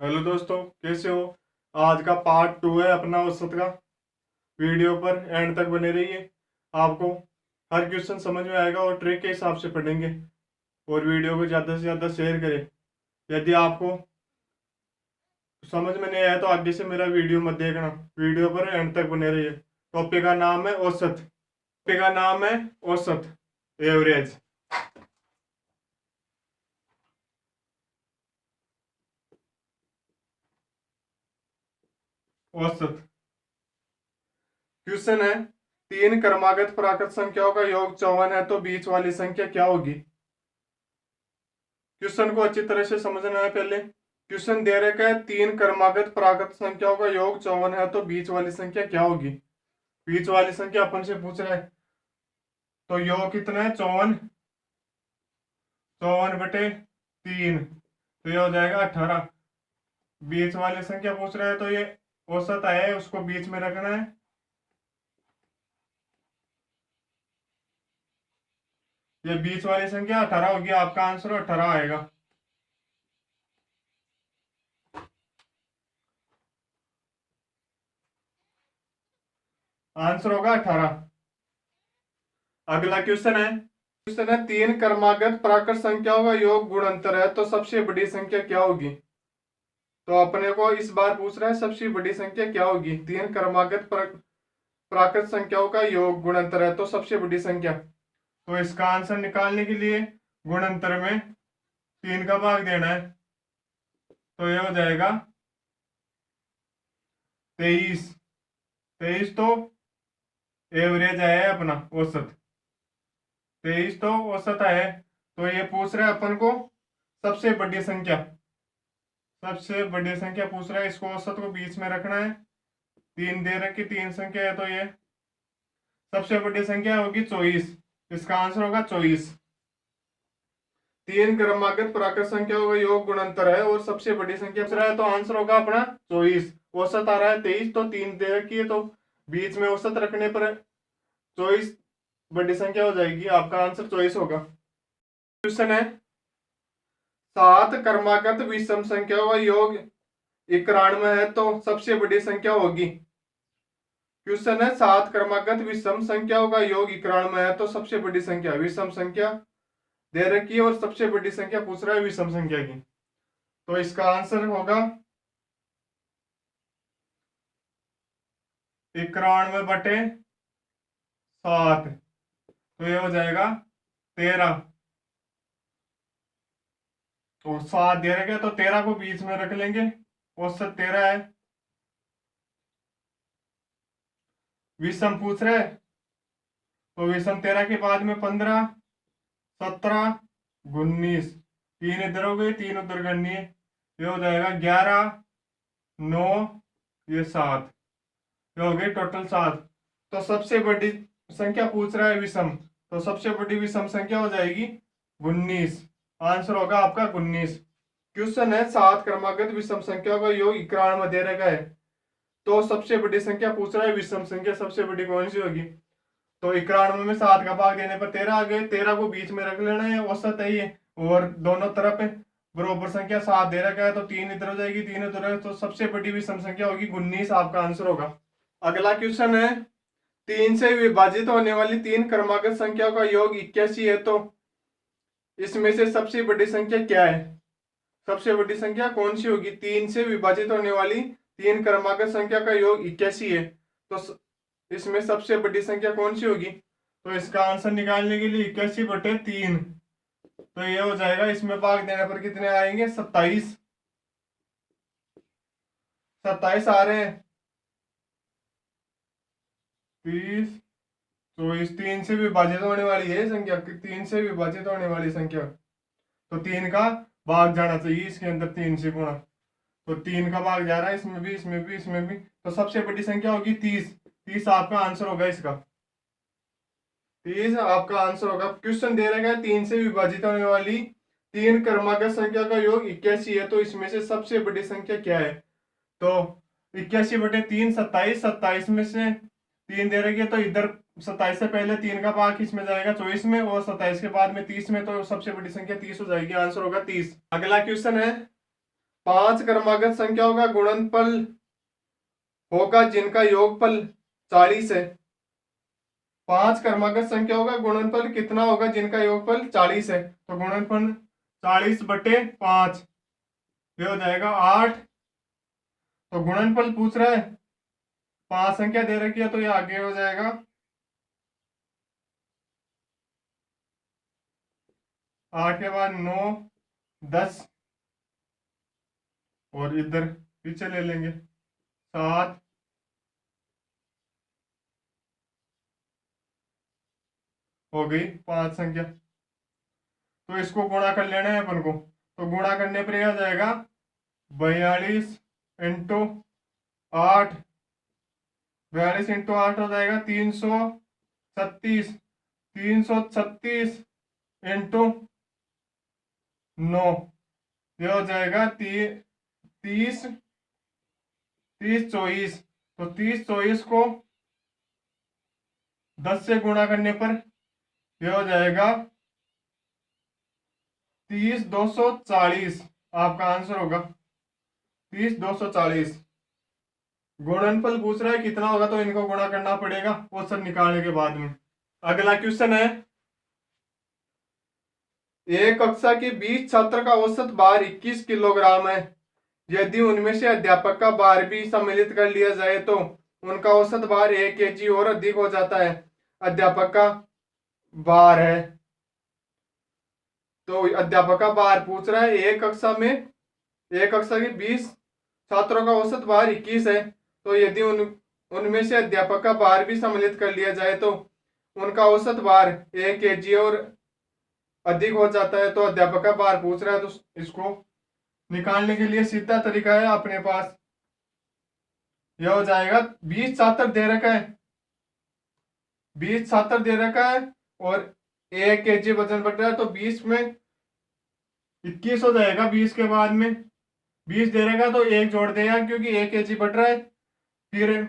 Hello दोस्तों, कैसे हो। आज का पार्ट 2 है अपना औसत का। वीडियो पर एंड तक बने रहिए। आपको हर क्वेश्चन समझ में आएगा और ट्रिक के हिसाब से पढ़ेंगे। और वीडियो को ज़्यादा से ज़्यादा शेयर करें। यदि आपको समझ में नहीं आया तो आगे से मेरा वीडियो मत देखना। वीडियो पर एंड तक बने रहिए। टॉपिक का नाम है औसत। टॉपिक का नाम है औसत, एवरेज। औसत क्वेश्चन है, तीन क्रमागत प्राकृत संख्याओं का योग 54 है तो बीच वाली संख्या क्या होगी। क्वेश्चन को अच्छी तरह से समझना है। पहले क्वेश्चन दे रखा है, तीन क्रमागत प्राकृत संख्याओं का योग 54 है तो बीच वाली संख्या क्या होगी। बीच वाली संख्या अपन से पूछ रहा है, तो योग कितना है 54। 54/3 तो ये हो जाएगा 18। बीच वाली संख्या पूछ रहा है तो ये औसत आया है, उसको बीच में रखना है। ये बीच वाली संख्या 18 होगी, आपका आंसर 18 आएगा। आंसर होगा 18। अगला क्वेश्चन है, तीन क्रमागत प्राकृत संख्याओं का योग गुणनतर है तो सबसे बड़ी संख्या क्या होगी। तो अपने को इस बार पूछ रहा है, सबसे बड़ी संख्या क्या होगी। तीन क्रमागत प्राकृत संख्याओं का योग गुणनतर है तो सबसे बड़ी संख्या। तो इसका आंसर निकालने के लिए गुणनतर में 3 का भाग देना है। तो ये हो जाएगा 23। 23 तो एवरेज आया है अपना, औसत। 23 तो औसत आया है। तो ये पूछ रहा है अपन को सबसे बड़ी संख्या। सबसे बड़ी संख्या पूछ रहा है, इसको औसत को बीच में रखना है। तीन दे रखी, तीन संख्या है तो ये सबसे बड़ी संख्या होगी 24। इसका आंसर होगा 24। तीन क्रमागत प्राकृत संख्याओं का योग गुणनतर है और सबसे बड़ी संख्या पूछ रहा है तो आंसर होगा अपना 24। औसत आ रहा है 23, तो तीन दे रखी है तो बीच में औसत रखने पर 24 बड़ी संख्या हो जाएगी। आपका आंसर 24 होगा। क्वेश्चन है, सात क्रमागत विषम संख्याओं का योग 91 है तो सबसे बड़ी संख्या होगी। क्वेश्चन है, सात क्रमागत विषम संख्याओं का योग 91 है तो सबसे बड़ी संख्या। विषम संख्या दे रखी है और सबसे बड़ी संख्या पूछ रहा है विषम संख्या की। तो इसका आंसर होगा 91/7। तो ये हो जाएगा 13। तो 7 दे रखे तो 13 को बीच में रख लेंगे। औसत 13 है। विषम पूछ रहे, तो विषम 13 के बाद में 15, 17, 19। तीन इधर हो गए, तीन उधर करनी है। ये हो जाएगा 11, 9, ये 7। ये हो गई टोटल 7। तो सबसे बड़ी संख्या पूछ रहा है विषम, तो सबसे बड़ी विषम संख्या हो जाएगी 19। आंसर होगा आपका 19। क्वेश्चन है, सात क्रमागत विषम संख्या का योग 91 दे रखा है तो सबसे बड़ी संख्या पूछ रहा है विषम संख्या सबसे बड़ी कौन सी होगी। तो 91 में 7 का भाग देने पर 13 आ गए। 13 को बीच में रख लेना है, औसत है ये। और दोनों तरफ बराबर संख्या 7 दे रखा है तो 3 इधर हो जाएगी, 3 इधर, तो सबसे बड़ी विषम संख्या होगी 19। आपका आंसर होगा। अगला क्वेश्चन है, 3 से विभाजित होने वाली तीन क्रमागत संख्याओं का योग 81 है तो इसमें से सबसे बड़ी संख्या क्या है। सबसे बड़ी संख्या कौन सी होगी। 3 से विभाजित होने वाली तीन क्रमागत संख्या का योग 81 है तो इसमें सबसे बड़ी संख्या कौन सी होगी। तो इसका आंसर निकालने के लिए 81/3। तो ये हो जाएगा, इसमें भाग देने पर कितने आएंगे, 27। 27 आ रहे हैं। 30, 24। 3 से विभाजित होने वाली है संख्या, 3 से विभाजित होने वाली संख्या। तो 3 का भाग जाना चाहिए इसके अंदर, 3 से गुणा। तो 3 का भाग जा रहा है इसमें भी, इसमें भी, इसमें भी। तो सबसे बड़ी संख्या होगी 30। 30 आपका आंसर होगा इसका। 30 आपका आंसर होगा। क्वेश्चन दे रखा है, 3 से विभाजित होने वाली तीन क्रमागत संख्या का योग 81 है तो इसमें से सबसे बड़ी संख्या क्या है। तो 81/3 27। 27 में से 3 दे रखी है तो इधर 27 से पहले 3 का भाग किसमें जाएगा, 24 में। और 27 के बाद में 30 में, तो सबसे बड़ी संख्या 30 हो जाएगी। आंसर होगा 30। अगला क्वेश्चन है, 5 क्रमागत संख्याओं का गुणनफल होगा जिनका योगफल 40 है। 5 क्रमागत संख्याओं का गुणनफल कितना होगा जिनका योगफल 40 है? तो गुणनफल 40/5, ये हो जाएगा 8। तो गुणनफल पूछ रहा है, 5 संख्या दे रखी है तो ये आगे हो जाएगा 8 के बाद 9, 10 और इधर पीछे ले लेंगे 7, हो गई 5 संख्या। तो इसको गुणा कर लेना है अपन को। तो गुणा करने पर यह आ जाएगा 42 इंटू 8, 42 इंटू 8 हो जाएगा 336, 336 इंटू 9, ये हो जाएगा 30, 24। तो 24 को 10 से गुणा करने पर यह हो जाएगा 240। आपका आंसर होगा 240। गुणनफल पूछ रहा है कितना होगा, तो इनको गुणा करना पड़ेगा औसत निकालने के बाद में। अगला क्वेश्चन है, एक कक्षा के 20 छात्र का औसत भार 21 किलोग्राम है। यदि उनमें से अध्यापक का भार भी सम्मिलित कर लिया जाए तो उनका औसत भार 1 kg और अधिक हो जाता है। अध्यापक का भार है, तो अध्यापक का भार पूछ रहा है। एक कक्षा के 20 छात्रों का औसत भार 21 है। तो यदि उनमें से अध्यापक का भार भी सम्मिलित कर लिया जाए तो उनका औसत भार 1 kg और अधिक हो जाता है। तो अध्यापक का भार पूछ रहा है, तो इसको निकालने के लिए सीधा तरीका है अपने पास। यह हो जाएगा 20 छात्र दे रखा है, 20 छात्र दे रखा है और 1 kg वजन बढ़ रहा है, तो 20 में 21 हो जाएगा। 20 के बाद में 20 दे रखा तो 1 जोड़ देगा क्योंकि 1 kg बढ़ रहा है। फिर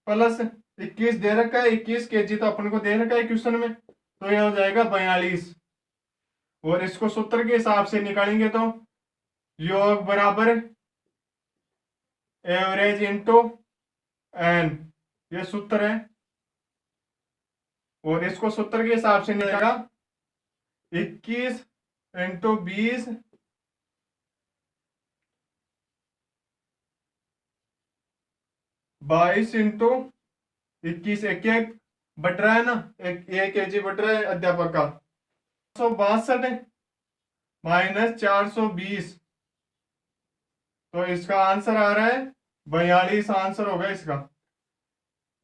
प्लस 21 दे रखा है, 21 kg तो अपन को दे रखा है क्वेश्चन में, तो यह हो जाएगा 42। और इसको सूत्र के हिसाब से निकालेंगे तो योग बराबर एवरेज इंटू एन, ये सूत्र है। और इसको सूत्र के हिसाब से निकालेगा 21 इंटू 20 22 इंटू 21, एक बट रहा है ना, एक kg बट रहा है अध्यापक का। 162 माइनस 420, तो इसका आंसर आ रहा है 42 आंसर होगा इसका।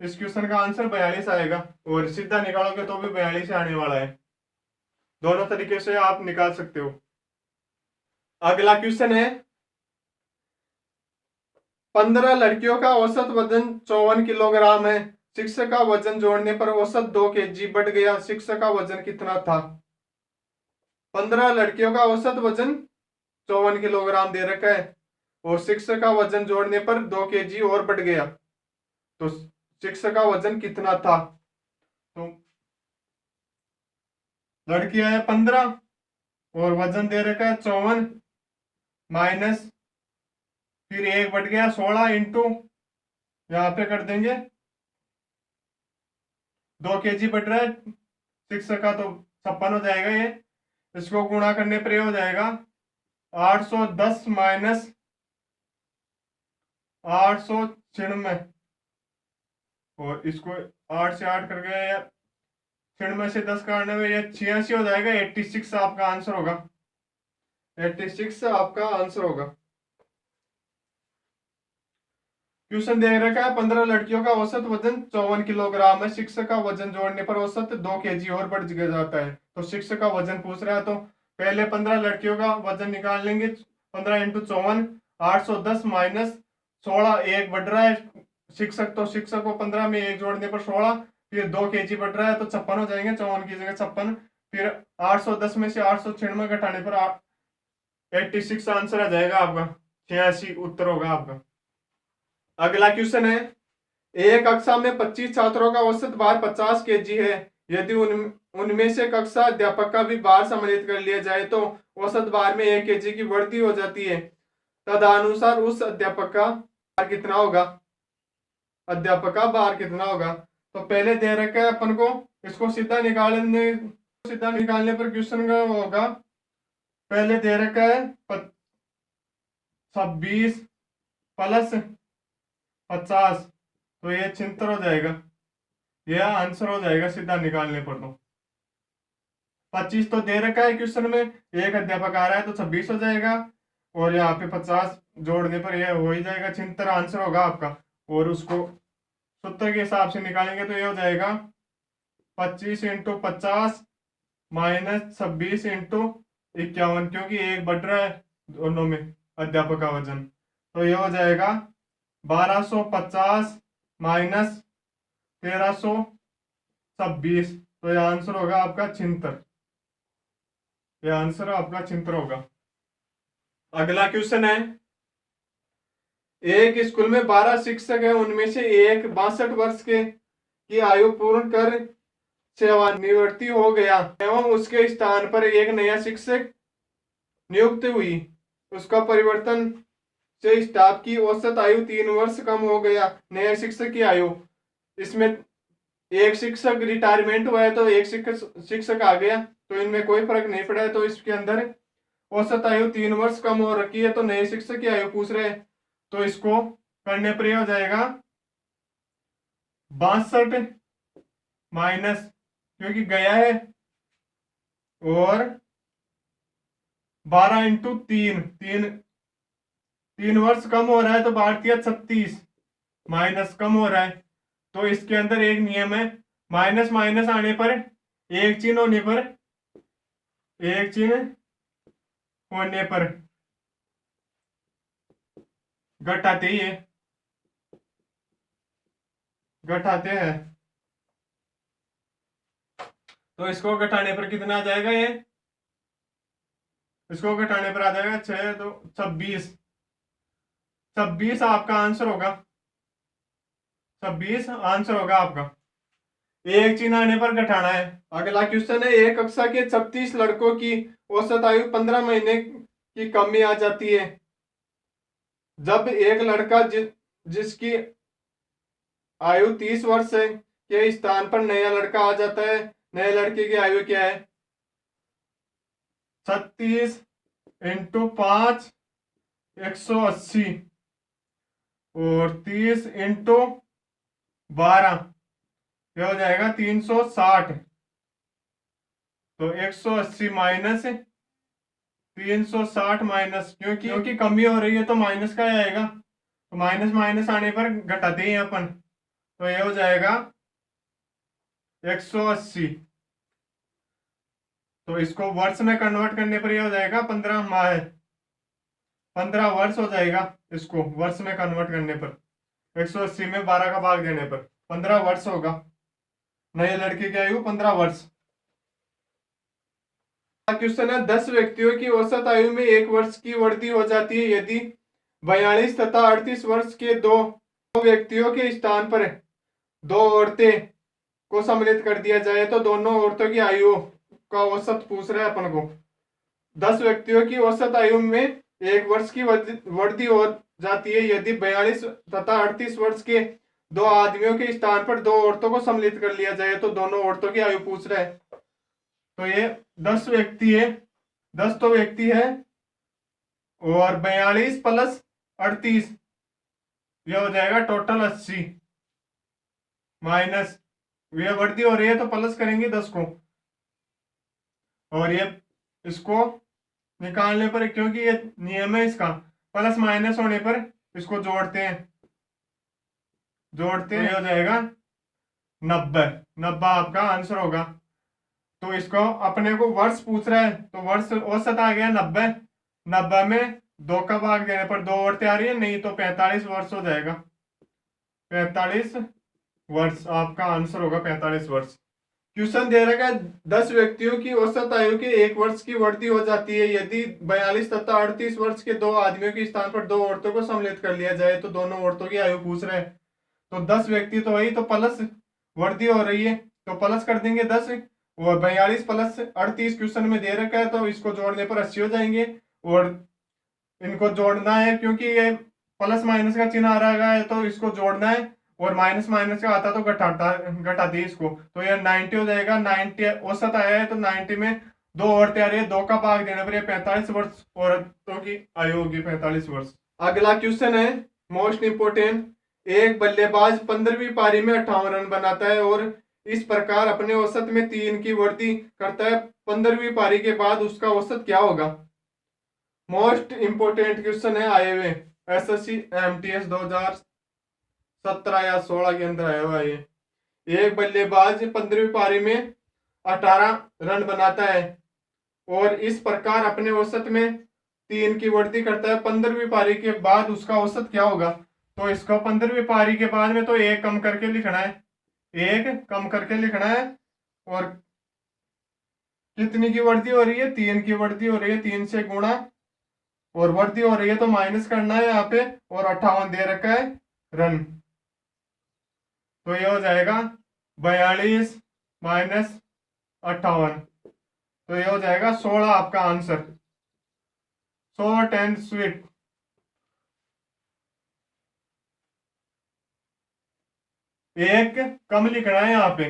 इस क्वेश्चन का आंसर 42 आएगा और सीधा निकालोगे तो भी 42 आने वाला है। दोनों तरीके से आप निकाल सकते हो। अगला क्वेश्चन है, 15 लड़कियों का औसत वजन 54 किलोग्राम है। शिक्षक का वजन जोड़ने पर औसत 2 kg बढ़ गया। शिक्षक का वजन कितना था? 15 लड़कियों का औसत वजन 54 किलोग्राम दे रखा है और शिक्षक का वजन जोड़ने पर 2 kg और बढ़ गया, तो शिक्षक का वजन कितना था? तो लड़कियां है 15 और वजन दे रखा है 54, माइनस फिर 1 बढ़ गया 16 इंटू यहाँ पे कर देंगे 2 kg बढ़ रहा है शिक्षक का, तो 56 हो जाएगा ये। इसको गुणा करने पर ये हो जाएगा 810 माइनस 896, और इसको 8 से 8 कर गया या 96 से 10 काटने में ये 86 हो जाएगा। 86 आपका आंसर होगा, 86 आपका आंसर होगा। क्वेश्चन दे रखा है, 15 लड़कियों का औसत वजन 54 किलोग्राम है। शिक्षक का वजन जोड़ने पर औसत 2 kg और बढ़ जाता है। तो शिक्षक का वजन पूछ रहा है, तो पहले 15 लड़कियों का वजन निकाल लेंगे। 15 इंटू 54, 810 माइनस 16, 1 बढ़ रहा है शिक्षक, तो शिक्षक को 15 में 1 जोड़ने पर 16, फिर 2 kg बढ़ रहा है तो 56 हो जाएंगे। 54 की जगह 56, फिर 810 में से 896 घटाने पर 86 आंसर आ जाएगा आपका। 86 उत्तर होगा आपका। अगला क्वेश्चन है, एक कक्षा में 25 छात्रों का औसत भार 50 kg है। यदि उनमें से कक्षा अध्यापक का भी भार सम्मिलित कर लिया जाए तो औसत भार में 1 kg की वृद्धि हो जाती है। तदनुसार उस अध्यापक का भार कितना होगा, अध्यापक का भार कितना होगा। तो पहले दे रखा है अपन को, इसको सीधा निकालने पर क्वेश्चन का होगा। पहले दे रखा है 26 प्लस 50, तो ये 76 हो जाएगा, यह आंसर हो जाएगा सीधा निकालने पर। तो 25 तो दे रखा है क्वेश्चन में, एक अध्यापक आ रहा है तो 26 हो जाएगा, और यहाँ पे 50 जोड़ने पर यह हो ही जाएगा, 76 आंसर होगा आपका। और उसको सूत्र के हिसाब से निकालेंगे तो ये हो जाएगा 25 इंटू 50 माइनस 26 इंटू 51, क्योंकि एक बढ़ रहा है दोनों में अध्यापक का वजन, तो ये हो जाएगा 1250 माइनस 1326, तो ये आंसर होगा आपका 76, ये आंसर आपका 76 होगा। अगला क्वेश्चन है, एक स्कूल में 12 शिक्षक है, उनमें से एक 62 वर्ष के की आयु पूर्ण कर सेवानिवृत्ति हो गया एवं उसके स्थान पर एक नया शिक्षक नियुक्त हुई, उसका परिवर्तन से स्टाफ की औसत आयु 3 वर्ष कम हो गया। नया शिक्षक की आयु, इसमें एक शिक्षक रिटायरमेंट हुआ है तो एक शिक्षक आ गया, तो इनमें कोई फर्क नहीं पड़ा है, तो इसके अंदर औसत आयु 3 वर्ष कम हो रखी है, तो नए शिक्षक की आयु पूछ रहे हैं, तो इसको करने पर यह हो जाएगा 62 माइनस, क्योंकि गया है, और 12 इंटू 3 वर्ष कम हो रहा है तो भारतीय 36 माइनस कम हो रहा है, तो इसके अंदर एक नियम है, माइनस माइनस आने पर एक चिन्ह होने पर, एक चिन्ह होने पर घटाते ही है, घटाते हैं, तो इसको घटाने पर कितना आ जाएगा, ये इसको घटाने पर आ जाएगा 6 तो 26, 26 आपका आंसर होगा, 26 आंसर होगा आपका, एक चिन्ह आने पर घटाना है। अगला क्वेश्चन है, एक कक्षा के 36 लड़कों की औसत आयु 15 महीने की कमी आ जाती है, जब एक लड़का जिसकी आयु 30 वर्ष है के स्थान पर नया लड़का आ जाता है, नए लड़के की आयु क्या है, 36 इंटू 5 180 और 30 इंटू 12 ये हो जाएगा 360, तो 180 माइनस 360 माइनस, क्योंकि कमी हो रही है तो माइनस का आएगा, तो माइनस माइनस आने पर घटाते हैं अपन, तो ये हो जाएगा 180, तो इसको वर्ष में कन्वर्ट करने पर ये हो जाएगा 15 माह, 15 वर्ष हो जाएगा, इसको वर्ष में कन्वर्ट करने पर 180 में 12 का भाग देने पर 15 वर्ष होगा, नए लड़के की आयु 15 वर्ष। क्वेश्चन है, 10 व्यक्तियों की औसत आयु में 1 वर्ष की वृद्धि हो जाती है यदि 42 तथा 38 वर्ष के दो व्यक्तियों के स्थान पर दो औरतें को सम्मिलित कर दिया जाए, तो दोनों औरतों की आयु का औसत पूछ रहा है अपन को। 10 व्यक्तियों की औसत आयु में 1 वर्ष की वृद्धि हो जाती है यदि 42 तथा 38 वर्ष के दो आदमियों के स्थान पर दो औरतों को सम्मिलित कर लिया जाए, तो दोनों औरतों की आयु पूछ रहा है। तो ये 10 व्यक्ति है, 10 तो व्यक्ति है, और 42 प्लस 38 ये हो जाएगा टोटल 80 माइनस, ये वृद्धि हो रही है तो प्लस करेंगे 10 को, और ये इसको निकालने पर, क्योंकि ये नियम है इसका, प्लस माइनस होने पर इसको जोड़ते हैं, तो ये हो जाएगा 90 आपका आंसर होगा। तो इसको अपने को वर्ष पूछ रहा है, तो वर्ष औसत आ गया 90 में 2 का भाग देने पर 2 औरतें आ रही है, नहीं तो 45 वर्ष हो जाएगा, 45 वर्ष आपका आंसर होगा, 45 वर्ष। क्वेश्चन दे रखा है, 10 व्यक्तियों की औसत आयु के 1 वर्ष की वृद्धि हो जाती है यदि 42 तथा 38 वर्ष के दो आदमियों के स्थान पर दो औरतों को सम्मिलित कर लिया जाए, तो दोनों औरतों की आयु पूछ रहे हैं। तो 10 व्यक्ति तो वही, तो प्लस वृद्धि हो रही है तो प्लस कर देंगे 10, और 42 प्लस 38 क्वेश्चन में दे रखा है, तो इसको जोड़ने पर 80 हो जाएंगे, और इनको जोड़ना है, क्योंकि ये प्लस माइनस का चिन्ह आ रहा है तो इसको जोड़ना है, और माइनस माइनस का आता तो घटाते इसको, तो ये 90 हो जाएगा। 90 औसत आया है, तो 90 में दो औरतें आ रही है, दो का भाग देने पर ये 45 वर्ष औरतों की आयु होगी, 45 वर्ष। अगला क्वेश्चन है मोस्ट इंपोर्टेंट। एक बल्लेबाज 15वीं पारी में 58 रन बनाता है और इस प्रकार अपने औसत में 3 की वृद्धि करता है। 15वीं पारी के बाद उसका औसत क्या होगा? मोस्ट इंपोर्टेंट क्वेश्चन है, आए हुए एसएससी एमटीएस 2017 या 16 के अंदर आया हुआ ये। एक बल्लेबाज 15वीं पारी में 18 रन बनाता है और इस प्रकार अपने औसत में 3 की वृद्धि करता है। 15वीं पारी के बाद उसका औसत क्या होगा? तो इसको 15वीं पारी के बाद में तो एक कम करके लिखना है, एक कम करके लिखना है, और कितनी की वृद्धि हो रही है? 3 की वृद्धि हो रही है, 3 से गुणा, और वृद्धि हो रही है तो माइनस करना है यहाँ पे, और 58 दे रखा है रन, तो ये हो जाएगा 42 माइनस 58, तो ये हो जाएगा 16 आपका आंसर। Short and sweet. एक कम लिखना है यहाँ पे,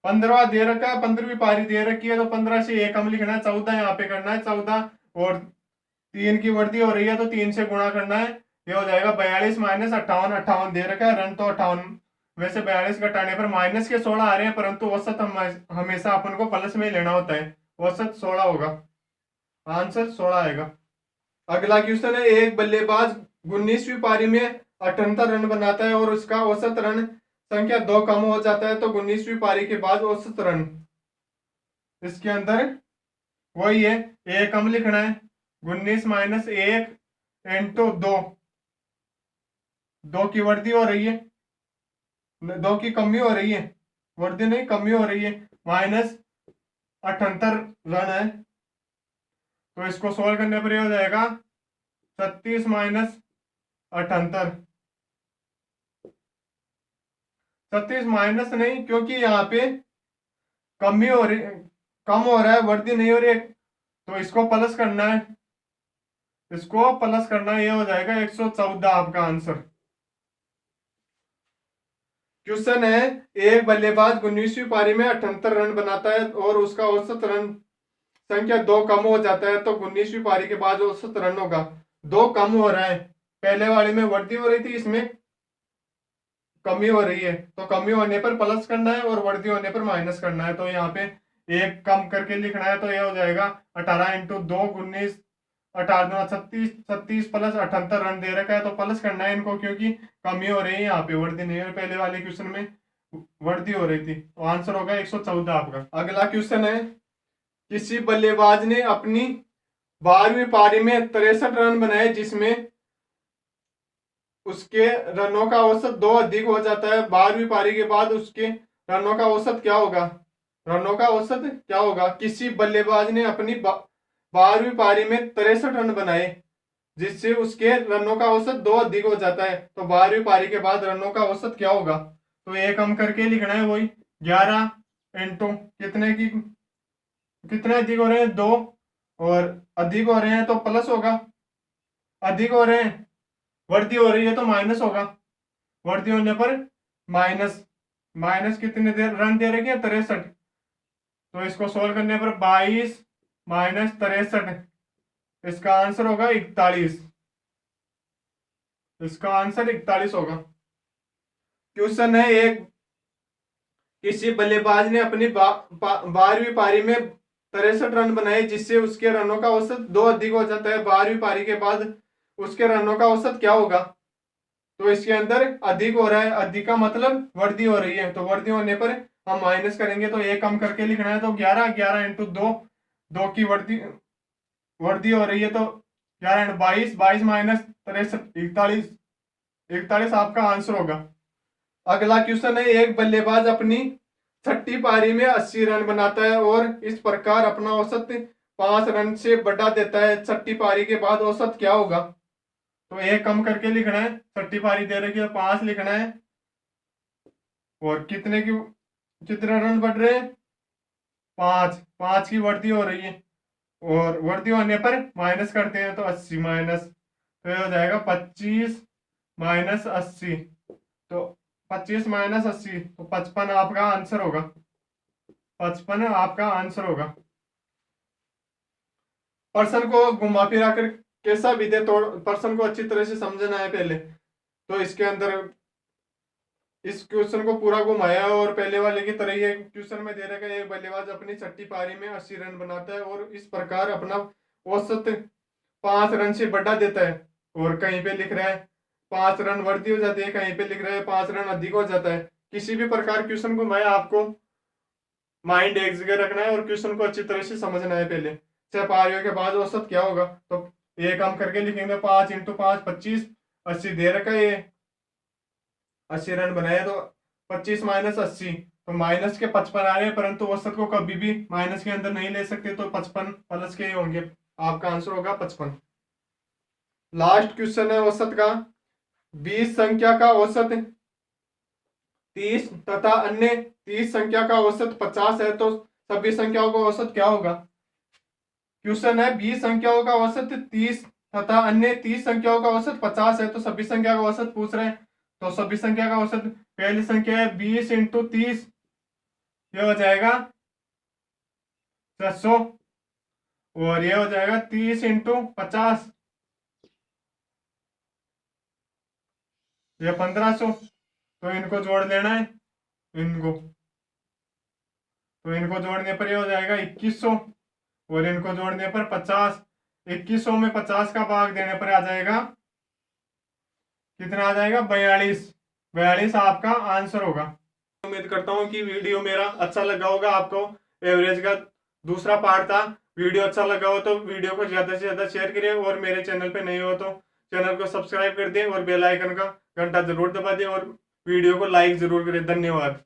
15 दे रखा है, 15वीं पारी दे रखी है, तो 15 से एक कम लिखना है, 14 यहाँ पे करना है, 14, और 3 की वृद्धि हो रही है तो 3 से गुणा करना है, ये हो जाएगा 42 माइनस 58। 58 दे रखा है, रन तो 58, वैसे 42 घटाने पर माइनस के 16 आ रहे हैं, परंतु औसत हमेशा अपन को प्लस में ही लेना होता है, औसत 16 होगा, आंसर 16 आएगा। अगला क्वेश्चन है, एक बल्लेबाज 19वीं पारी में 78 रन बनाता है और उसका औसत रन संख्या 2 कम हो जाता है, तो 19वीं पारी के बाद औसत रन, इसके अंदर वही है, एक कम लिखना है, 19 माइनस 1 इंटू 2, 2 की वृद्धि हो रही है, 2 की कमी हो रही है, वृद्धि नहीं कमी हो रही है, माइनस 78 रन है, तो इसको सोल्व करने पर ये हो जाएगा 36 माइनस 78, 36 माइनस नहीं, क्योंकि यहाँ पे कमी हो रही, कम हो रहा है, वृद्धि नहीं हो रही है, तो इसको प्लस करना है, इसको प्लस करना है, ये हो जाएगा 114 आपका आंसर। क्वेश्चन है, एक बल्लेबाज 19वीं पारी में 78 रन बनाता है और उसका औसत रन संख्या 2 कम हो जाता है, तो 19वीं पारी के बाद औसत रन होगा। 2 कम हो रहा है, पहले वाले में वृद्धि हो रही थी, इसमें कमी हो रही है, तो कमी होने पर प्लस करना है और वृद्धि होने पर माइनस करना है, तो यहाँ पे एक कम करके लिखना है, तो यह हो जाएगा 18 इंटू 2 19, 18 36, 36 प्लस 78 रन दे रखा है, तो प्लस करना है इनको, क्योंकि कमी हो रही है, यहाँ पे वृद्धि नहीं है, पहले वाले क्वेश्चन में वृद्धि हो रही थी, तो आंसर होगा 114 आपका। अगला क्वेश्चन है, किसी बल्लेबाज ने अपनी 12वीं पारी में 63 रन बनाए जिसमें उसके रनों का औसत 2 अधिक हो जाता है। 12वीं पारी के बाद उसके रनों का औसत क्या होगा? रनों का औसत क्या होगा? किसी बल्लेबाज ने अपनी 12वीं पारी में 63 रन बनाए जिससे उसके रनों का औसत 2 अधिक हो जाता है, तो 12वीं पारी के बाद रनों का औसत क्या होगा? तो एक कम करके लिखना है, वही 11 इंटू कितने अधिक हो रहे हैं? 2, और अधिक हो रहे हैं तो प्लस होगा, अधिक हो रहे हैं, वृद्धि हो रही है तो माइनस होगा, वृद्धि होने पर माइनस, माइनस कितने रन दे रखे हैं? 63, तो इसको सोल्व करने पर 22 माइनस 63, इसका आंसर होगा 41, इसका आंसर 41 होगा। क्वेश्चन है, एक किसी बल्लेबाज ने अपनी 12वीं पारी में 63 रन बनाए जिससे उसके रनों का औसत 2 अधिक हो जाता है। 12वीं पारी के बाद उसके रनों का औसत क्या होगा? तो इसके अंदर अधिक हो रहा है, अधिक का मतलब वृद्धि हो रही है, तो वृद्धि होने पर हम माइनस करेंगे, तो एक कम करके लिखना है, तो 11, 11 इंटू 2, 2 की वृद्धि वृद्धि हो रही है, तो 11 इंटू 22, 22 माइनस 63, 41, 41 आपका आंसर होगा। अगला क्वेश्चन है, एक बल्लेबाज अपनी 6ठी पारी में 80 रन बनाता है और इस प्रकार अपना औसत 5 रन से बढ़ा देता है। 6ठी पारी के बाद औसत क्या होगा? तो एक कम करके लिखना है, 6ठी पारी दे रखी है, 5 लिखना है, और कितने रन बढ़ रहे हैं? 5 की वृद्धि हो रही है, और वृद्धि होने पर माइनस करते हैं, तो 80 माइनस तो ये हो जाएगा 25 माइनस 80। तो 25 माइनस 80 तो 55 आपका आंसर होगा। 55 आपका आंसर होगा। पर्सन को घुमा फिरा कर कैसा भी दे तो पर्सन को अच्छी तरह से समझना है पहले। तो इसके अंदर इस क्वेश्चन को पूरा घुमाया और पहले वाले की तरह ये क्वेश्चन में दे रखा है, एक बल्लेबाज अपनी छठी पारी में 80 रन बनाता है और इस प्रकार अपना औसत 5 रन से बढ़ा देता है। और कहीं पे लिख रहा है 5 रन वृद्धि हो जाती है, कहीं पे लिख रहा है 5 रन अधिक हो जाता है। किसी भी प्रकार क्वेश्चन घुमाया आपको माइंड एक जगह रखना है और क्वेश्चन को अच्छी तरह से समझना है पहले। 6 पारियों के बाद औसत क्या होगा, तो ये काम करके लिखेंगे 5 इंटू 5 25, 80 दे रखा है, 80 रन बनाए तो 25 माइनस 80 तो माइनस के 55 आ रहे हैं, परंतु औसत को कभी भी माइनस के अंदर नहीं ले सकते, तो 55 प्लस के ही होंगे। आपका आंसर होगा 55। लास्ट क्वेश्चन है औसत का। 20 संख्या का औसत 30 तथा अन्य 30 संख्या का औसत 50 है, तो सभी संख्याओं का औसत क्या होगा। क्वेश्चन है 20 संख्याओं का औसत 30 तथा अन्य 30 संख्याओं का औसत 50 है, तो सभी संख्या का औसत पूछ रहे हैं। तो सभी संख्या का औसत, पहली संख्या है 20 इंटू 30, ये हो जाएगा 600, और ये हो जाएगा 30 इंटू 50, ये 1500। तो इनको जोड़ लेना है, इनको, तो इनको जोड़ने पर ये हो जाएगा 2100, और इनको जोड़ने पर 50। 2100 में 50 का भाग देने पर आ जाएगा, कितना आ जाएगा 42। 42 आपका आंसर होगा। उम्मीद करता हूँ कि वीडियो मेरा अच्छा लगा होगा आपको। एवरेज का दूसरा पार्ट था। वीडियो अच्छा लगा हो तो वीडियो को ज्यादा से ज्यादा शेयर करें, और मेरे चैनल पे नहीं हो तो चैनल को सब्सक्राइब कर दें और बेल आइकन का घंटा जरूर दबा दें, और वीडियो को लाइक जरूर करें। धन्यवाद।